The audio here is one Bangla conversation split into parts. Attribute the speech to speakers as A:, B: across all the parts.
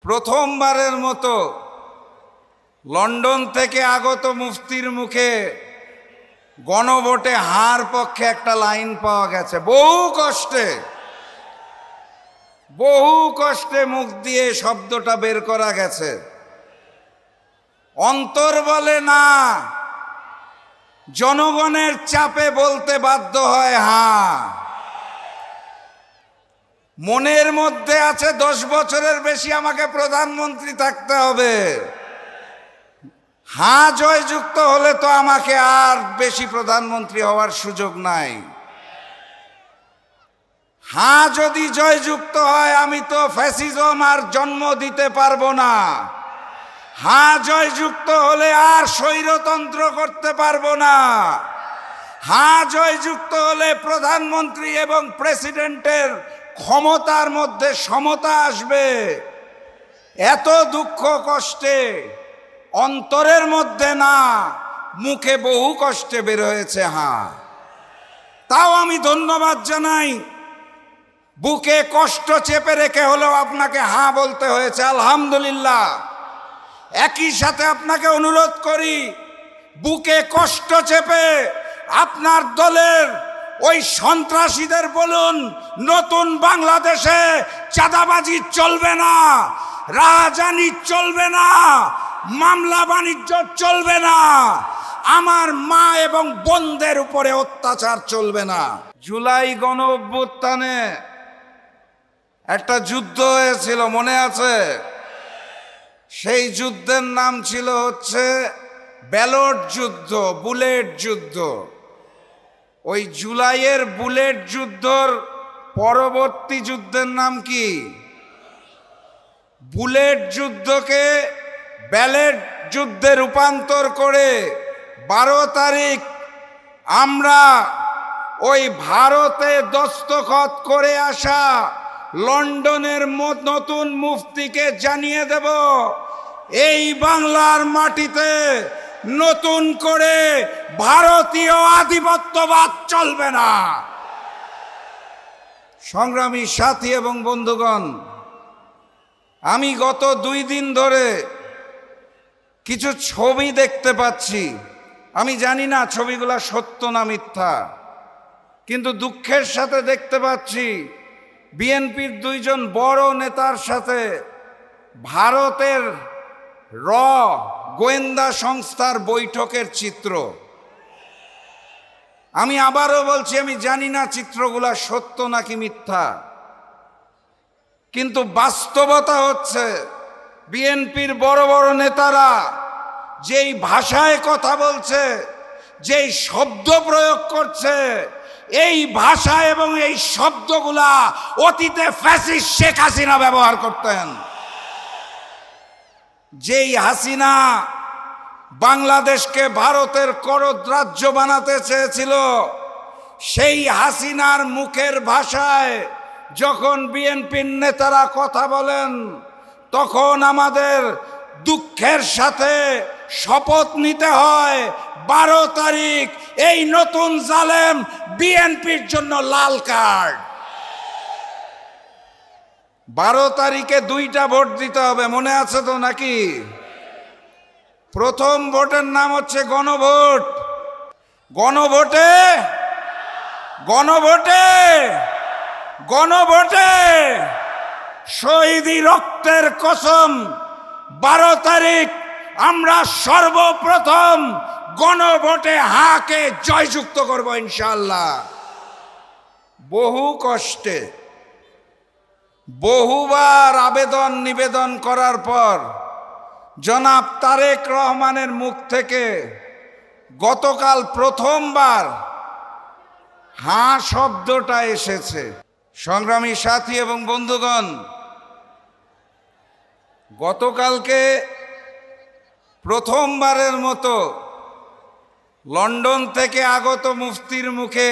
A: প্রথমবারের মতো লন্ডন থেকে আগত মুফতির মুখে গণভোটে হার পক্ষে একটা লাইন পাওয়া গেছে। বহু কষ্টে মুখ দিয়ে শব্দটা বের করা গেছে। অন্তর বলে না, জনগণের চাপে বলতে বাধ্য হয় হ্যাঁ। মনের মধ্যে আছে 10 বছরের বেশি আমাকে প্রধানমন্ত্রী থাকতে হবে। হ্যাঁ জয়যুক্ত হলে তো আমাকে আর বেশি প্রধানমন্ত্রী হওয়ার সুযোগ নাই। হ্যাঁ যদি জয়যুক্ত হয় আমি তো ফ্যাসিজম আর জন্ম দিতে পারবো না। হ্যাঁ জয়যুক্ত হলে আর স্বৈরতন্ত্র করতে পারবো না। হ্যাঁ জয়যুক্ত হলে প্রধানমন্ত্রী এবং প্রেসিডেন্টের ক্ষমতার মধ্যে সমতা আসবে। এত দুঃখ কষ্টে অন্তরের মধ্যে না, মুখে বহু কষ্টে বের হয়েছে হ্যাঁ। তাও আমি ধন্যবাদ জানাই, বুকে কষ্ট চেপে রেখে হলেও আপনাকে হ্যাঁ বলতে হয়েছে, আলহামদুলিল্লাহ। একই সাথে আপনাকে অনুরোধ করি, বুকে কষ্ট চেপে আপনার দলের ওই সন্ত্রাসীদের বলুন, নতুন বাংলাদেশে চাঁদাবাজি চলবে না, রাজধানী চলবে না, মামলা বাণিজ্য চলবে না, আমার মা এবং বোনদের উপরে অত্যাচার চলবে না। জুলাই গণ অভ্যুত্থানে একটা যুদ্ধ হয়েছিল, মনে আছে? সেই যুদ্ধের নাম ছিল হচ্ছে ব্যালট যুদ্ধ, বুলেট যুদ্ধ। ওই জুলাইয়ের বুলেট যুদ্ধর পরবর্তী যুদ্ধের নাম কি? বুলেট যুদ্ধকে ব্যালট যুদ্ধে রূপান্তর করে 12 তারিখ আমরা ওই ভারতে দস্তখত করে আসা লন্ডনের নতুন মুফতিকে জানিয়ে দেব, এই বাংলার মাটিতে নতুন করে ভারতীয় আধিপত্যবাদ চলবে না। সংগ্রামী সাথী এবং বন্ধুগণ, আমি গত 2 দিন ধরে কিছু ছবি দেখতে পাচ্ছি। আমি জানি না ছবিগুলা সত্য না মিথ্যা, কিন্তু দুঃখের সাথে দেখতে পাচ্ছি বিএনপির 2 জন বড় নেতার সাথে ভারতের গোয়েন্দা সংস্থার বৈঠকের চিত্র। আমি আবারও বলছি, আমি জানি না চিত্রগুলা সত্য নাকি মিথ্যা, কিন্তু বাস্তবতা হচ্ছে বিএনপির বড় বড় নেতারা যেই ভাষায় কথা বলছে, যেই শব্দ প্রয়োগ করছে, এই ভাষা এবং এই শব্দগুলা অতীতে ফ্যাসিস্ট শেখ হাসিনা ব্যবহার করতেন। যেই হাসিনা বাংলাদেশকে ভারতের করদরাজ্য বানাতে চেয়েছিল, সেই হাসিনার মুখের ভাষায় যখন বিএনপির নেতারা কথা বলেন, তখন আমাদের দুঃখের সাথে শপথ নিতে হয় 12 তারিখ এই নতুন জালেম বিএনপির জন্য লাল কার্ড। 12 তারিখে 2টা ভোট দিতে হবে, মনে আছে তো নাকি? প্রথম ভোটের নাম হচ্ছে গণভোট। গণভোটে গণভোটে গণভোটে শহীদি রক্তের কসম, 12 তারিখ আমরা সর্বপ্রথম গণভোটে হাকে জয়যুক্ত করব ইনশাআল্লাহ। বহু কষ্টে বহুবার আবেদন নিবেদন করার পর জনাব তারেক রহমানের মুখ থেকে গতকাল প্রথমবার হাঁ শব্দটা এসেছে। সংগ্রামী সাথী এবং বন্ধুগণ, গতকালকে প্রথমবারের মতো লন্ডন থেকে আগত মুফতির মুখে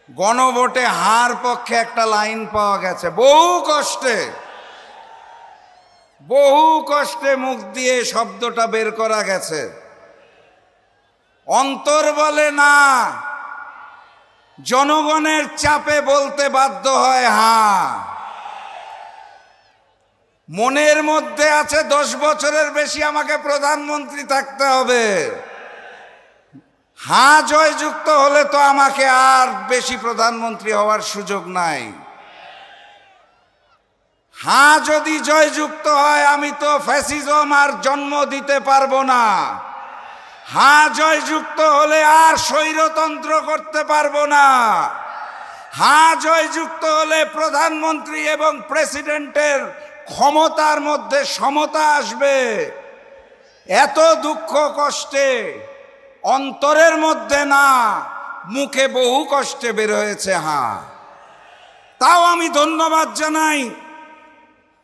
A: গণভোটে হার পক্ষে একটা লাইন পাওয়া গেছে। বহু কষ্টে মুখ দিয়ে শব্দটা বের করা গেছে। অন্তর বলে না, জনগণের চাপে বলতে বাধ্য হয় হ্যাঁ। মনের মধ্যে আছে 10 বছরের বেশি আমাকে প্রধানমন্ত্রী থাকতে হবে। হ্যাঁ জয়যুক্ত হলে তো আমাকে আর বেশি প্রধানমন্ত্রী হওয়ার সুযোগ নাই। হ্যাঁ যদি জয়যুক্ত হয় আমি তো ফ্যাসিজম আর জন্ম দিতে পারবো না। হ্যাঁ জয়যুক্ত হলে আর স্বৈরতন্ত্র করতে পারবো না। হ্যাঁ জয়যুক্ত হলে প্রধানমন্ত্রী এবং প্রেসিডেন্টের ক্ষমতার মধ্যে সমতা আসবে। এত দুঃখ কষ্টে অন্তরের মধ্যে না, মুখে বহু কষ্টে বের হয়েছে হ্যাঁ। তাও আমি ধন্যবাদ জানাই,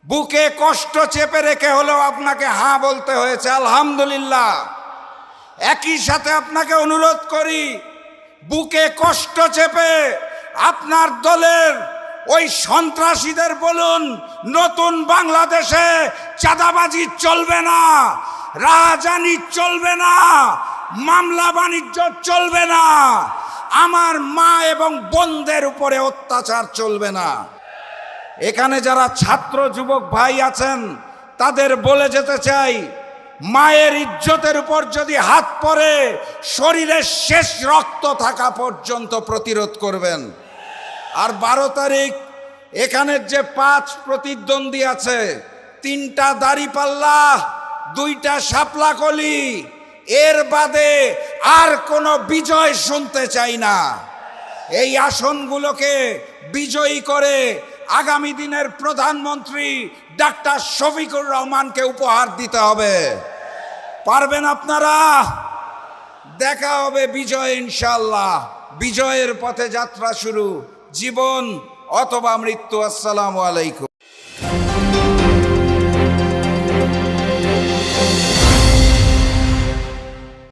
A: বুকে কষ্ট চেপে রেখে হলেও আপনাকে হ্যাঁ বলতে হয়েছে, আলহামদুলিল্লাহ। একই সাথে আপনাকে অনুরোধ করি, বুকে কষ্ট চেপে আপনার দলের ওই সন্ত্রাসীদের বলুন, নতুন বাংলাদেশে চাঁদাবাজি চলবে না, রাজধানী চলবে না, মামলা বাণিজ্য চলবে না, আমার মা এবং বোনদের উপরে অত্যাচার চলবে না। এখানে যারা ছাত্র যুবক ভাই আছেন তাদের বলে যেতে চাই, মায়ের ইজ্জতের উপর যদি হাত পড়ে শরীরের শেষ রক্ত থাকা পর্যন্ত প্রতিরোধ করবেন। আর 12 তারিখ এখানের যে 5 প্রতিদ্বন্দ্বী আছে, 3টা দাড়িপাল্লা, 2টা শাপলাকলি, এর বাদে আর কোনো বিজয় শুনতে চাই না। এই আসনগুলোকে বিজয়ী করে আগামী দিনের প্রধানমন্ত্রী ডাক্তার শফিকুর রহমানকে উপহার দিতে হবে। পারবেন আপনারা? দেখা হবে বিজয় ইনশাআল্লাহ। বিজয়ের পথে যাত্রা শুরু, জীবন অথবা মৃত্যু। আসসালামু আলাইকুম।